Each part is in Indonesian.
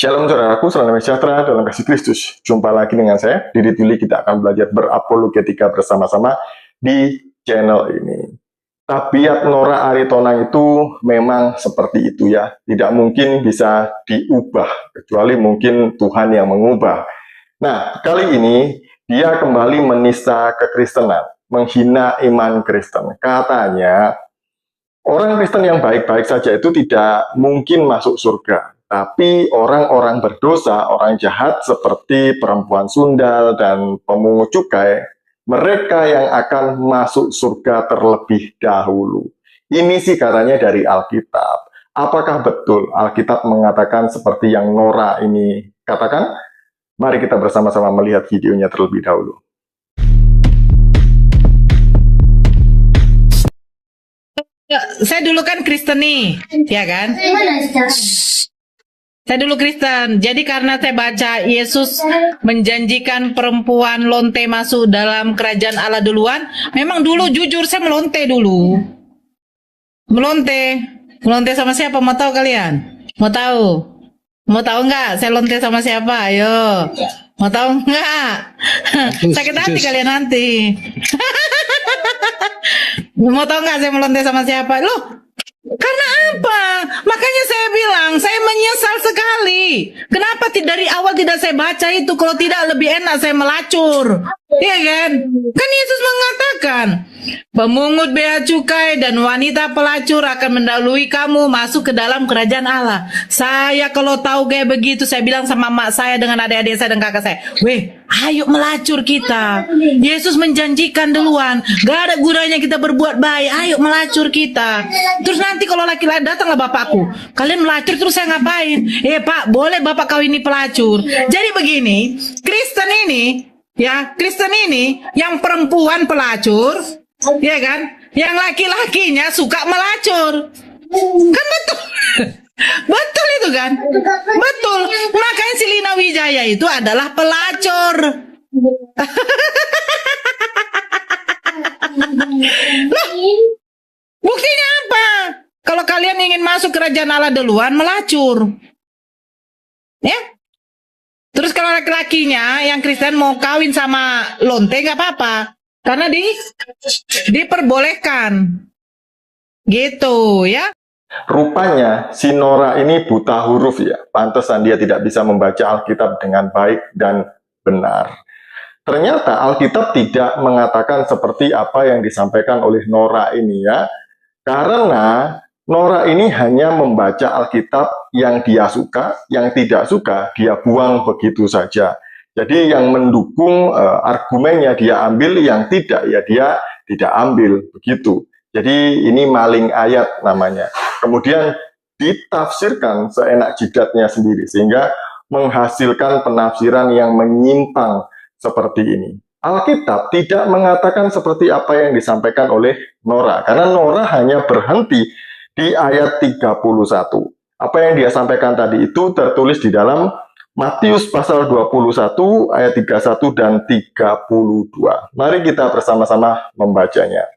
Shalom saudaraku, salam damai sejahtera dalam kasih Kristus. Jumpa lagi dengan saya, Didi Tuli. Kita akan belajar berapologetika bersama-sama di channel ini. Tabiat Nora Aritona itu memang seperti itu ya. Tidak mungkin bisa diubah, kecuali mungkin Tuhan yang mengubah. Nah, kali ini dia kembali menista kekristenan, menghina iman Kristen. Katanya, orang Kristen yang baik-baik saja itu tidak mungkin masuk surga. Tapi orang-orang berdosa, orang jahat seperti perempuan sundal dan pemungut cukai, mereka yang akan masuk surga terlebih dahulu. Ini sih katanya dari Alkitab. Apakah betul Alkitab mengatakan seperti yang Nora ini katakan? Mari kita bersama-sama melihat videonya terlebih dahulu. Saya dulu kan Kristen nih, ya kan? Saya dulu Kristen, jadi karena saya baca Yesus menjanjikan perempuan lonte masuk dalam kerajaan Allah duluan, memang dulu jujur saya melonte dulu. Melonte sama siapa? Mau tahu kalian? Mau tahu? Mau tahu nggak? Saya lonte sama siapa? Ayo, mau tahu nggak? Sakit hati kalian nanti. Mau tahu nggak saya melonte sama siapa? Loh, karena apa? Makanya saya bilang, saya menyesal sekali. Kenapa dari awal tidak saya baca itu? Kalau tidak lebih enak saya melacur. Iya kan? Kan Yesus mengatakan, pemungut bea cukai dan wanita pelacur akan mendahului kamu masuk ke dalam kerajaan Allah. Saya kalau tahu kayak begitu, saya bilang sama mak saya dengan adik-adik saya dan kakak saya, weh, ayo melacur kita. Yesus menjanjikan duluan, gak ada gunanya kita berbuat baik, ayo melacur kita. Terus nanti kalau laki-laki datanglah bapakku, kalian melacur terus saya ngapain? Pak, boleh bapak kau ini pelacur. Jadi begini, Kristen ini yang perempuan pelacur, ya kan? Yang laki-lakinya suka melacur. Kan betul? Betul itu kan? Betul. Makanya si Lina Wijaya itu adalah pelacur. Loh, buktinya apa? Kalau kalian ingin masuk kerajaan Allah duluan, melacur. Ya? Terus kalau laki-lakinya yang Kristen mau kawin sama lonte nggak apa-apa, karena diperbolehkan, gitu ya. Rupanya si Nora ini buta huruf ya, pantesan dia tidak bisa membaca Alkitab dengan baik dan benar. Ternyata Alkitab tidak mengatakan seperti apa yang disampaikan oleh Nora ini ya, karena Nora ini hanya membaca Alkitab yang dia suka, yang tidak suka dia buang begitu saja. Jadi yang mendukung argumennya dia ambil, yang tidak ya dia tidak ambil begitu. Jadi ini maling ayat namanya. Kemudian ditafsirkan seenak jidatnya sendiri sehingga menghasilkan penafsiran yang menyimpang seperti ini. Alkitab tidak mengatakan seperti apa yang disampaikan oleh Nora, karena Nora hanya berhenti di ayat 31. Apa yang dia sampaikan tadi itu tertulis di dalam Matius pasal 21 ayat 31 dan 32. Mari kita bersama-sama membacanya.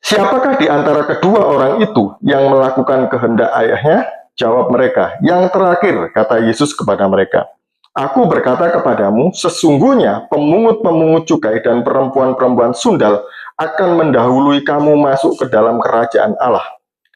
Siapakah di antara kedua orang itu yang melakukan kehendak ayahnya? Jawab mereka, yang terakhir, kata Yesus kepada mereka. Aku berkata kepadamu, sesungguhnya pemungut-pemungut cukai dan perempuan-perempuan sundal akan mendahului kamu masuk ke dalam kerajaan Allah.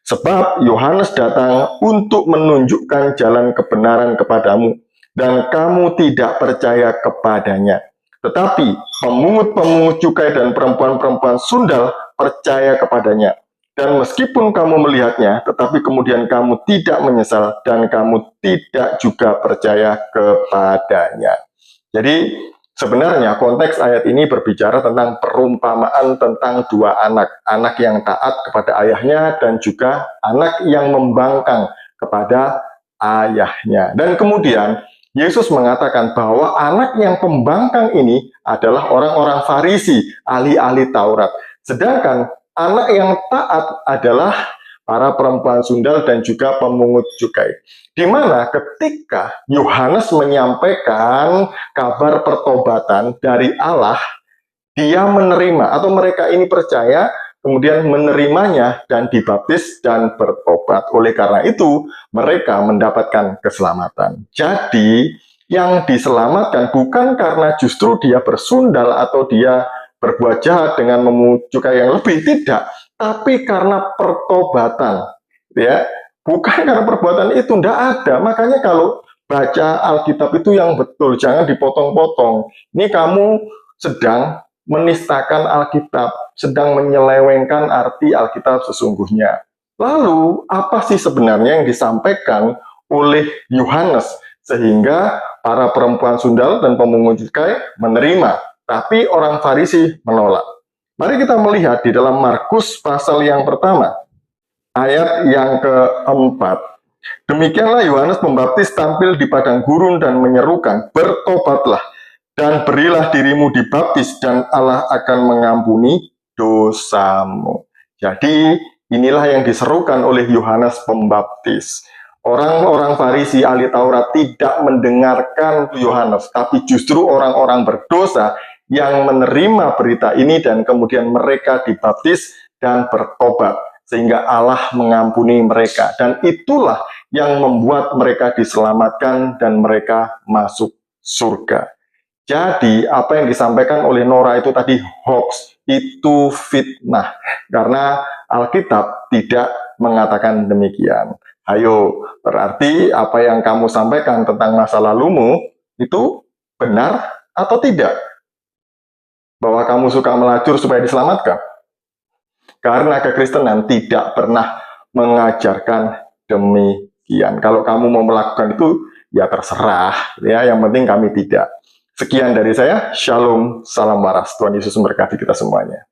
Sebab Yohanes datang untuk menunjukkan jalan kebenaran kepadamu, dan kamu tidak percaya kepadanya. Tetapi pemungut-pemungut cukai dan perempuan-perempuan sundal percaya kepadanya. Dan meskipun kamu melihatnya, tetapi kemudian kamu tidak menyesal, dan kamu tidak juga percaya kepadanya. Jadi, sebenarnya konteks ayat ini berbicara tentang perumpamaan tentang dua anak. Anak yang taat kepada ayahnya dan juga anak yang membangkang kepada ayahnya. Dan kemudian Yesus mengatakan bahwa anak yang pembangkang ini adalah orang-orang Farisi, ahli-ahli Taurat. Sedangkan anak yang taat adalah para perempuan sundal dan juga pemungut cukai. Di mana ketika Yohanes menyampaikan kabar pertobatan dari Allah, dia menerima atau mereka ini percaya kemudian menerimanya dan dibaptis dan bertobat. Oleh karena itu, mereka mendapatkan keselamatan. Jadi, yang diselamatkan bukan karena justru dia bersundal atau dia berbuat jahat dengan memujukai yang lebih, tidak, tapi karena pertobatan, ya, bukan karena perbuatan itu, tidak ada. Makanya kalau baca Alkitab itu yang betul, jangan dipotong-potong. Ini kamu sedang menistakan Alkitab, sedang menyelewengkan arti Alkitab sesungguhnya. Lalu, apa sih sebenarnya yang disampaikan oleh Yohanes sehingga para perempuan sundal dan pemungut cukai menerima, tapi orang Farisi menolak? Mari kita melihat di dalam Markus pasal yang pertama, ayat yang keempat. Demikianlah Yohanes Pembaptis tampil di padang gurun dan menyerukan, bertobatlah dan berilah dirimu dibaptis dan Allah akan mengampuni dosamu. Jadi inilah yang diserukan oleh Yohanes Pembaptis. Orang-orang Farisi ahli Taurat tidak mendengarkan Yohanes, tapi justru orang-orang berdosa yang menerima berita ini dan kemudian mereka dibaptis dan bertobat, sehingga Allah mengampuni mereka. Dan itulah yang membuat mereka diselamatkan dan mereka masuk surga. Jadi apa yang disampaikan oleh Nora itu tadi hoax, itu fitnah, karena Alkitab tidak mengatakan demikian. Ayo, berarti apa yang kamu sampaikan tentang masa lalumu itu benar atau tidak? Bahwa kamu suka melacur supaya diselamatkan? Karena kekristenan tidak pernah mengajarkan demikian. Kalau kamu mau melakukan itu, ya terserah, ya. Yang penting kami tidak. Sekian dari saya. Shalom, salam waras. Tuhan Yesus memberkati kita semuanya.